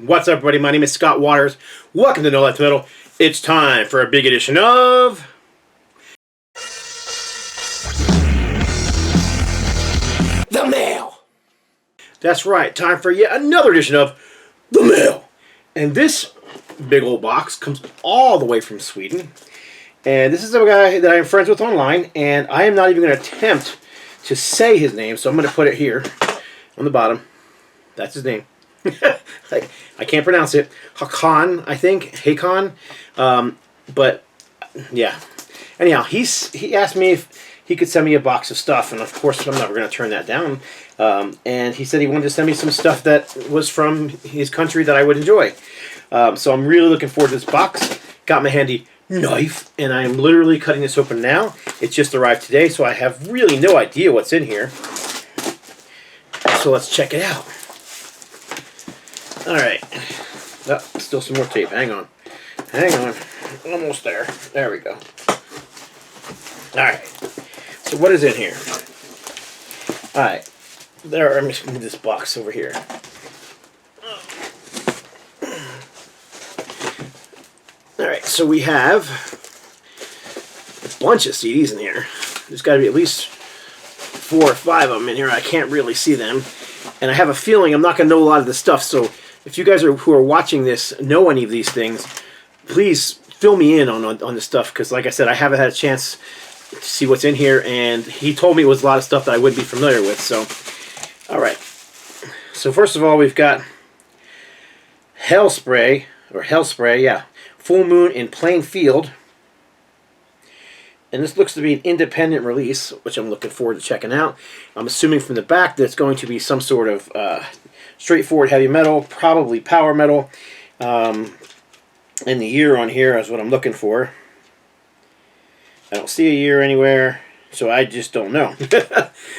What's up, everybody? My name is Scott Waters. Welcome to No Life Metal. It's time for a big edition of The Mail. That's right, time for yet another edition of The Mail. And this big old box comes all the way from Sweden. And this is a guy that I'm friends with online, and I am not even going to attempt to say his name, so I'm going to put it here on the bottom. That's his name. I can't pronounce it. Håkan, I think. Håkan. But, yeah. Anyhow, he asked me if he could send me a box of stuff, and of course I'm never going to turn that down. And he said he wanted to send me some stuff that was from his country that I would enjoy. So I'm really looking forward to this box. Got my handy knife, and I am literally cutting this open now. It just arrived today, so I have really no idea what's in here. So let's check it out. Alright. Oh, still some more tape. Hang on. Hang on. Almost there. There we go. Alright. So what is in here? Alright. Let me move this box over here. Alright, so we have a bunch of CDs in here. There's got to be at least 4 or 5 of them in here. I can't really see them. And I have a feeling I'm not going to know a lot of this stuff, so if you guys who are watching this know any of these things, please fill me in on this stuff, because like I said, I haven't had a chance to see what's in here, and he told me it was a lot of stuff that I wouldn't be familiar with. So, alright. So first of all, we've got Hellspray, yeah. Full Moon in Plain Field. And this looks to be an independent release, which I'm looking forward to checking out. I'm assuming from the back that it's going to be some sort of straightforward heavy metal, probably power metal. And the year on here is what I'm looking for. I don't see a year anywhere, so I just don't know.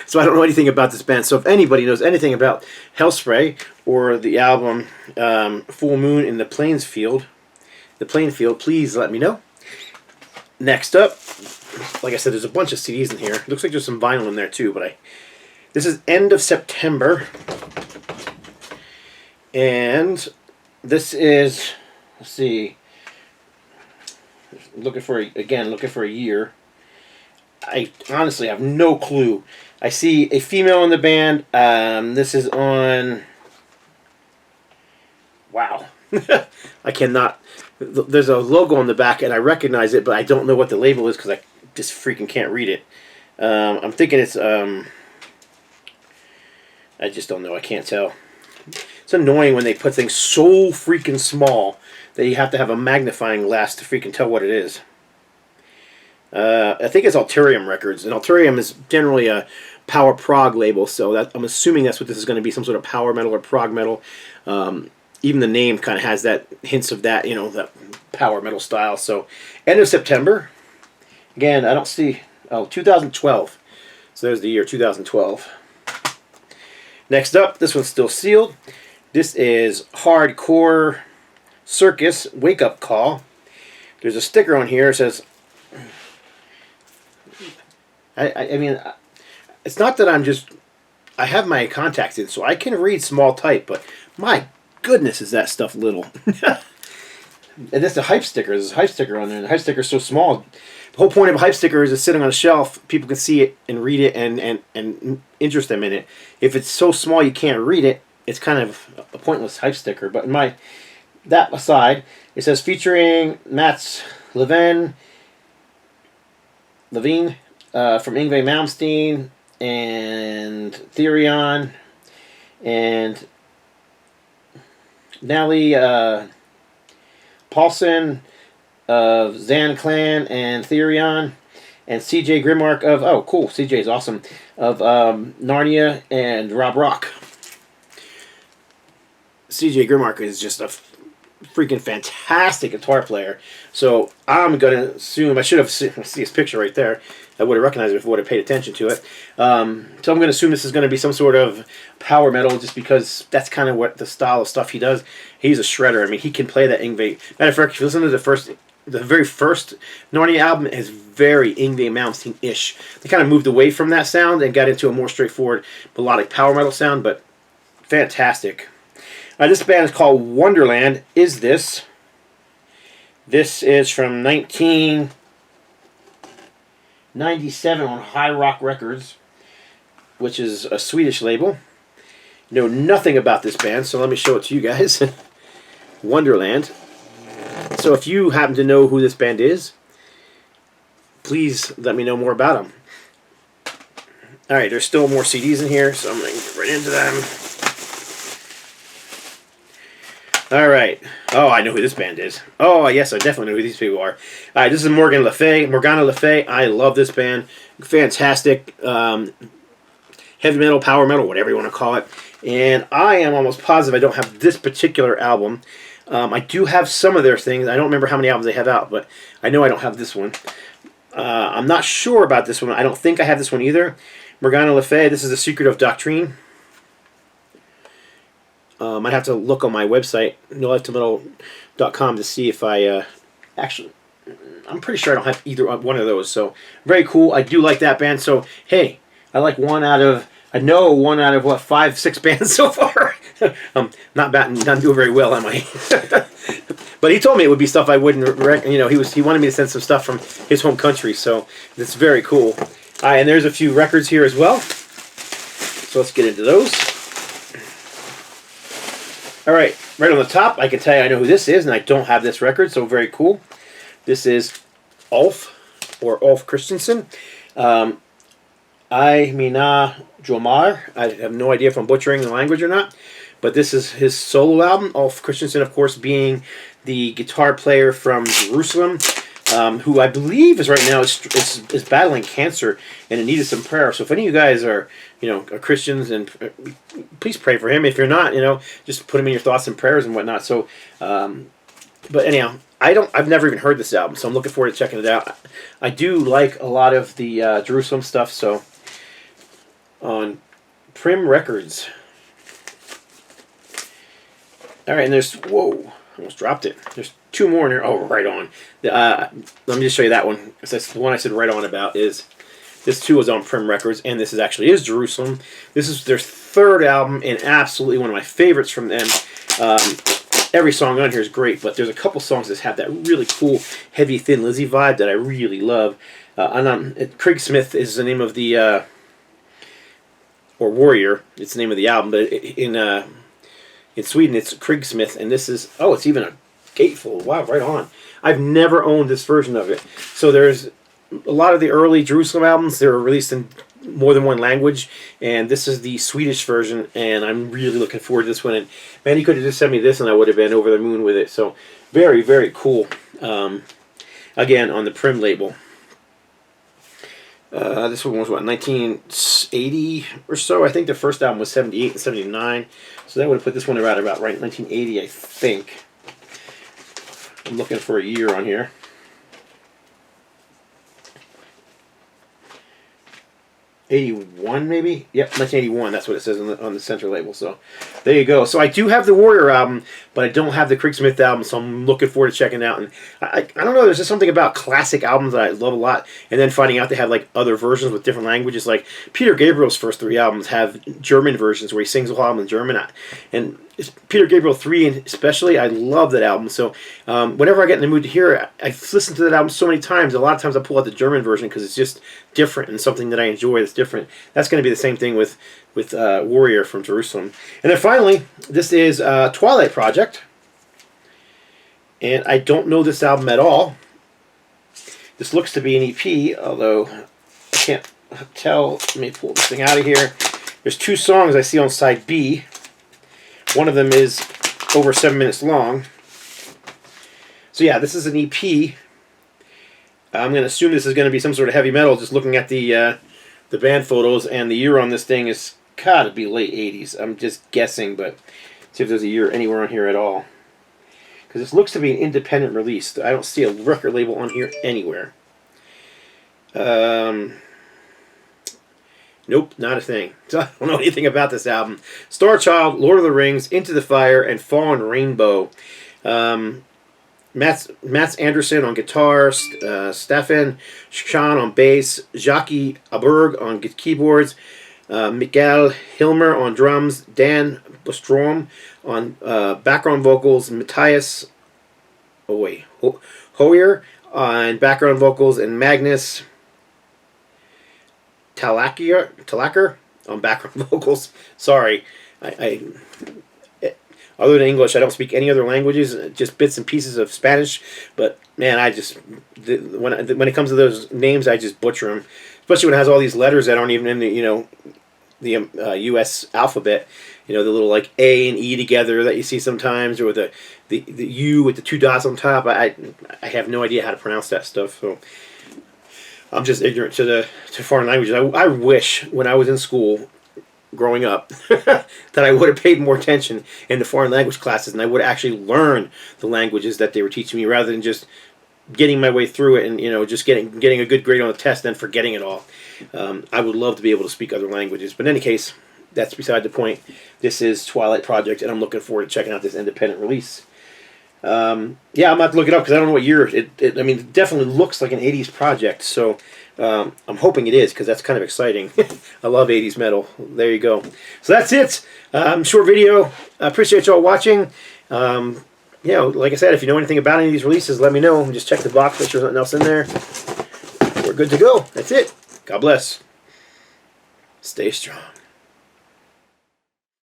So I don't know anything about this band. So if anybody knows anything about Hellspray or the album Full Moon in the Plain Field, please let me know. Next up, like I said, there's a bunch of CDs in here. Looks like there's some vinyl in there too, but this is end of September. And this is, let's see, looking for a year. I honestly have no clue. I see a female in the band. This is on, wow. I cannot, there's a logo on the back and I recognize it, but I don't know what the label is because I just freaking can't read it. I'm thinking it's, I just don't know. I can't tell. It's annoying when they put things so freaking small that you have to have a magnifying glass to freaking tell what it is. I think it's Alterium Records, and Alterium is generally a power prog label, so that, I'm assuming that's what this is going to be, some sort of power metal or prog metal. Even the name kind of has that hints of that, you know, that power metal style. So end of September. Again, I don't see, 2012. So there's the year 2012. Next up, this one's still sealed. This is Hardcore Circus Wake Up Call. There's a sticker on here that says, I mean, it's not that I have my contacts in, so I can read small type, but my goodness, is that stuff little. And that's a hype sticker. There's a hype sticker on there, and the hype sticker is so small. The whole point of a hype sticker is it's sitting on a shelf. People can see it and read it and interest them in it. If it's so small you can't read it, it's kind of a pointless hype sticker. But that aside, it says featuring Mats Levine from Yngwie Malmsteen and Therion and Nelly Paulson of Zan Clan and Therion, and CJ Grimmark of, oh cool, CJ is awesome, of Narnia and Rob Rock. CJ Grimmark is just a freaking fantastic guitar player. So I'm going to assume, I should have seen his picture right there. I would have recognized it if I would have paid attention to it. So I'm going to assume this is going to be some sort of power metal, just because that's kind of what the style of stuff he does. He's a shredder. I mean, he can play that Yngwie. Matter of fact, if you listen to the very first Narnia album, is very Yngwie Malmsteen-ish. They kind of moved away from that sound and got into a more straightforward melodic power metal sound, but fantastic. This band is called Wonderland. Is this? This is from 1997 on High Rock Records, which is a Swedish label. Know nothing about this band, so let me show it to you guys. Wonderland. So if you happen to know who this band is, please let me know more about them. Alright, there's still more CDs in here, so I'm going to get right into them. Alright. Oh, I know who this band is. Oh, yes, I definitely know who these people are. Alright, this is Morgana Le Fay. I love this band. Fantastic. Heavy metal, power metal, whatever you want to call it. And I am almost positive I don't have this particular album. I do have some of their things. I don't remember how many albums they have out, but I know I don't have this one. I'm not sure about this one. I don't think I have this one either. Morgana Le Fay, this is The Secret of Doctrine. I'd have to look on my website, nolifetilmetal.com, to see if I actually... I'm pretty sure I don't have either one of those. So, very cool. I do like that band. So, hey, I like one out of... I know one out of, what, 5, 6 bands so far. Not doing very well, am I? But he told me it would be stuff I wouldn't... he wanted me to send some stuff from his home country. So, it's very cool. And there's a few records here as well. So, let's get into those. Alright, right on the top, I can tell you I know who this is, and I don't have this record, so very cool. This is Ulf, or Ulf Christensen. I Mina Jomar. I have no idea if I'm butchering the language or not, but this is his solo album. Ulf Christensen, of course, being the guitar player from Jerusalem, who I believe is right now is battling cancer and in need of some prayer. So if any of you guys are are Christians, and please pray for him. If you're not, just put him in your thoughts and prayers and whatnot. So, but anyhow, I've never even heard this album, so I'm looking forward to checking it out. I do like a lot of the Jerusalem stuff. So on Prim Records. All right, and there's almost dropped it. There's 2 more in here. Oh, right on. Let me just show you that one. That's the one I said right on about. This too was on Prim Records, and this is Jerusalem. This is their 3rd album, and absolutely one of my favorites from them. Every song on here is great, but there's a couple songs that have that really cool, heavy, Thin Lizzy vibe that I really love. Craig Smith is the name of the, or Warrior, it's the name of the album, but in Sweden it's Craig Smith, and this is, it's even a gatefold. Wow, right on. I've never owned this version of it. So there's a lot of the early Jerusalem albums, they were released in more than one language, and this is the Swedish version, and I'm really looking forward to this one. And man, he could have just sent me this and I would have been over the moon with it. So very, very cool. Again, on the Prim label. This one was, what, 1980 or so? I think the first album was 78 and 79. So that would have put this one around about 1980, I think. I'm looking for a year on here. 81 maybe? Yep, 1981, that's what it says on the center label. So there you go. So I do have the Warrior album, but I don't have the Craig Smith album, so I'm looking forward to checking it out. And I don't know, there's just something about classic albums that I love a lot, and then finding out they have like other versions with different languages. Like Peter Gabriel's first 3 albums have German versions where he sings the whole album in German. And Peter Gabriel 3 especially, I love that album. So whenever I get in the mood to hear it, I've listened to that album so many times. A lot of times I pull out the German version because it's just different and something that I enjoy that's different. That's going to be the same thing with Warrior from Jerusalem. And then finally, this is Twilight Project. And I don't know this album at all. This looks to be an EP, although I can't tell. Let me pull this thing out of here. There's 2 songs I see on side B. One of them is over 7 minutes long. So yeah, this is an EP. I'm going to assume this is going to be some sort of heavy metal, just looking at the band photos, and the year on this thing is got to be late 80s. I'm just guessing, but see if there's a year anywhere on here at all. Because this looks to be an independent release. I don't see a record label on here anywhere. Nope, not a thing. I don't know anything about this album. Star Child, Lord of the Rings, Into the Fire, and Fallen Rainbow. Mats Anderson on guitar, Stefan Schan on bass, Jackie Aberg on keyboards, Mikael Hilmer on drums, Dan Bostrom on background vocals, Matthias Hoyer on background vocals, and Magnus Talacker on background vocals. Sorry, I other than English, I don't speak any other languages, just bits and pieces of Spanish. But man, when it comes to those names, I just butcher them. Especially when it has all these letters that aren't even in the U.S. alphabet. The little like A and E together that you see sometimes, or the U with the 2 dots on top. I have no idea how to pronounce that stuff. So I'm just ignorant to foreign languages. I wish when I was in school growing up that I would have paid more attention in the foreign language classes, and I would actually learn the languages that they were teaching me, rather than just getting my way through it and just getting a good grade on the test and then forgetting it all. I would love to be able to speak other languages, but in any case, that's beside the point. This is Twilight Project, and I'm looking forward to checking out this independent release. Yeah, I'm going to have to look it up because I don't know what year I mean, it definitely looks like an 80s project, so I'm hoping it is, because that's kind of exciting. I love 80s metal. There you go. So that's it. Short video. I appreciate y'all watching. Like I said, if you know anything about any of these releases, let me know. Just check the box, make sure there's nothing else in there. We're good to go. That's it. God bless. Stay strong.